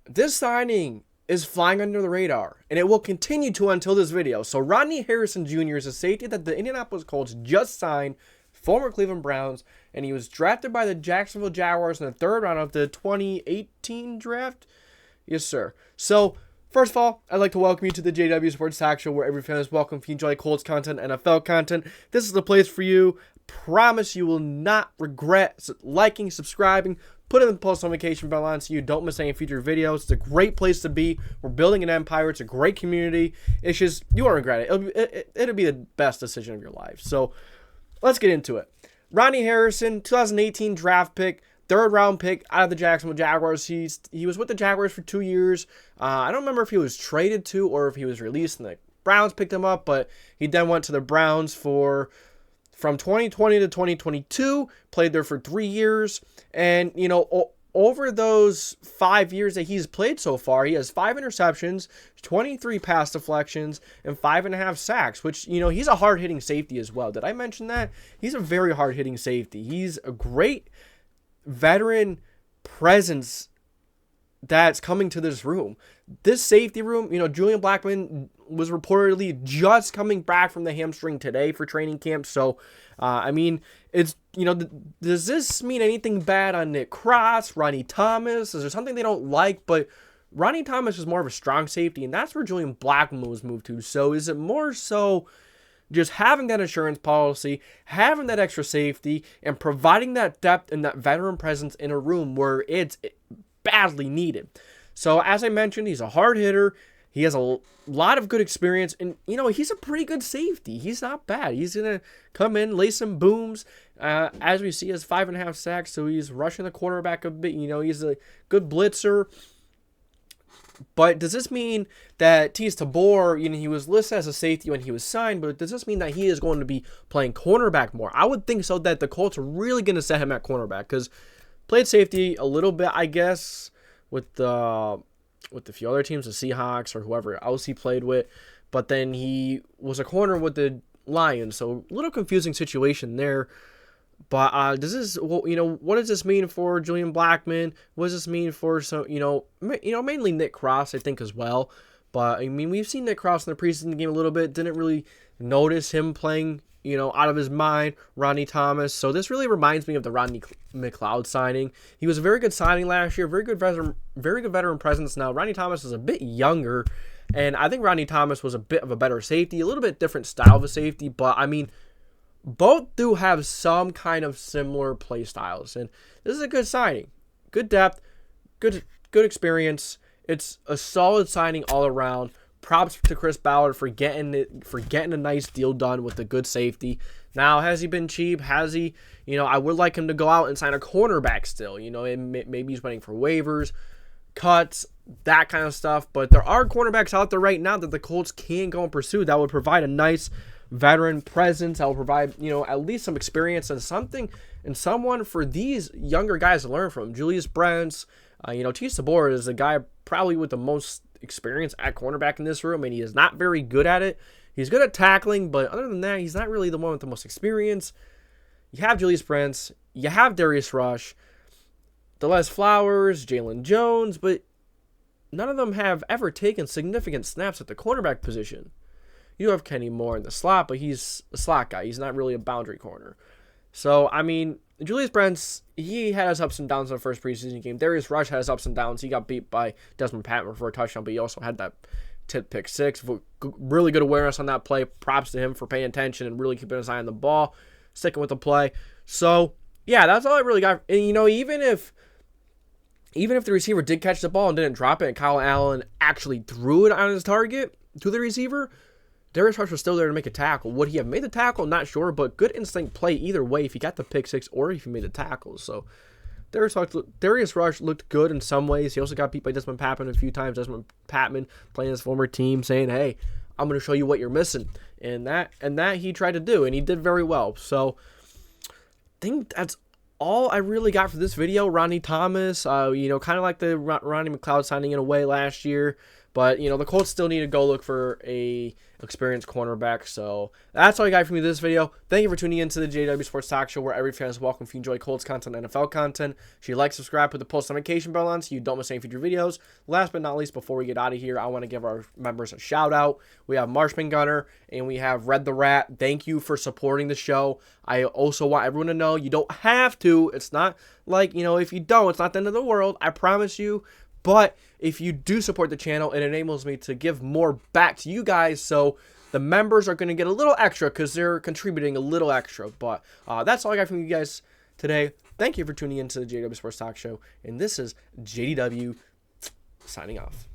this signing is flying under the radar, and it will continue to until this video. So Ronnie Harrison Jr. is a safety that the Indianapolis Colts just signed, former Cleveland Browns, and he was drafted by the Jacksonville Jaguars in the 3rd round of the 2018 draft. Yes, sir. So, first of all, I'd like to welcome you to the JDW Sports Talk Show, where every fan is welcome. If you enjoy Colts content, NFL content, this is the place for you. Promise you will not regret liking, subscribing, put in the post notification bell on so you don't miss any future videos. It's a great place to be. We're building an empire. It's a great community. It's just, you won't regret it. It'll be the best decision of your life. So, let's get into it. Ronnie Harrison, 2018 draft pick, 3rd round pick out of the Jacksonville Jaguars. He was with the Jaguars for 2 years. I don't remember if he was traded to or if he was released and the Browns picked him up, but he then went to the Browns from 2020 to 2022, played there for 3 years. And, over those 5 years that he's played so far, he has 5 interceptions, 23 pass deflections, and 5.5 sacks, which, he's a hard-hitting safety as well. Did I mention that? He's a very hard-hitting safety. He's a great veteran presence that's coming to this room. This safety room, Julian Blackmon was reportedly just coming back from the hamstring today for training camp. So, it's, does this mean anything bad on Nick Cross, Ronnie Thomas? Is there something they don't like? But Ronnie Thomas is more of a strong safety, and that's where Julian Blackmon was moved to. So is it more so just having that insurance policy, having that extra safety, and providing that depth and that veteran presence in a room where it's badly needed? So, as I mentioned, he's a hard hitter. He has a lot of good experience, and, he's a pretty good safety. He's not bad. He's going to come in, lay some booms. As we see, he has 5.5 sacks, so he's rushing the quarterback a bit. He's a good blitzer. But does this mean that Teez Tabor, he was listed as a safety when he was signed, but does this mean that he is going to be playing cornerback more? I would think so, that the Colts are really going to set him at cornerback, because played safety a little bit, I guess, with a few other teams, the Seahawks or whoever else he played with, but then he was a corner with the Lions, so a little confusing situation there. But what does this mean for Julian Blackmon? What does this mean for mainly Nick Cross, I think, as well. But we've seen Nick Cross in the preseason game a little bit. Didn't really notice him playing out of his mind. Ronnie Thomas. So this really reminds me of the Rodney McLeod signing. He was a very good signing last year. Very good veteran presence. Now Ronnie Thomas is a bit younger, and I think Ronnie Thomas was a bit of a better safety, a little bit different style of a safety. But both do have some kind of similar play styles, and this is a good signing. Good depth, good experience. It's a solid signing all around. Props to Chris Ballard for getting a nice deal done with a good safety. Now, has he been cheap? Has he? I would like him to go out and sign a cornerback still. Maybe he's waiting for waivers, cuts, that kind of stuff. But there are cornerbacks out there right now that the Colts can go and pursue that would provide a nice veteran presence. That will provide, at least some experience and someone for these younger guys to learn from. Julius Brents, Teez Tabor is the guy probably with the most experience at cornerback in this room, and he is not very good at it. He's good at tackling, but other than that, he's not really the one with the most experience. You have Julius Brents, you have Darius Rush, Delez Flowers, Jalen Jones, but none of them have ever taken significant snaps at the cornerback position. You have Kenny Moore in the slot, but he's a slot guy. He's not really a boundary corner. So, Julius Brents, he had his ups and downs in the first preseason game. Darius Rush had his ups and downs. He got beat by Desmond Patman for a touchdown, but he also had that tip pick six. Really good awareness on that play. Props to him for paying attention and really keeping his eye on the ball, sticking with the play. So, yeah, that's all I really got. And, even if the receiver did catch the ball and didn't drop it, and Kyle Allen actually threw it on his target to the receiver, Darius Rush was still there to make a tackle. Would he have made the tackle? Not sure, but good instinct play either way if he got the pick six or if he made the tackle. So Darius Rush looked good in some ways. He also got beat by Desmond Patman a few times. Desmond Patman playing his former team, saying, "Hey, I'm going to show you what you're missing," and that he tried to do, and he did very well. So I think that's all I really got for this video. Ronnie Thomas, kind of like the Ronnie McLeod signing in a way last year. But, you know, the Colts still need to go look for a experienced cornerback. So that's all I got from me this video. Thank you for tuning in to the JDW Sports Talk Show, where every fan is welcome. If you enjoy Colts content, NFL content, if you like, subscribe, put the post notification bell on so you don't miss any future videos. Last but not least, before we get out of here, I want to give our members a shout out. We have Marshman Gunner and we have Red the Rat. Thank you for supporting the show. I also want everyone to know you don't have to. It's not like, you know, if you don't, it's not the end of the world. I promise you. But if you do support the channel, it enables me to give more back to you guys. So the members are going to get a little extra because they're contributing a little extra. But that's all I got from you guys today. Thank you for tuning in to the JDW Sports Talk Show. And this is JDW signing off.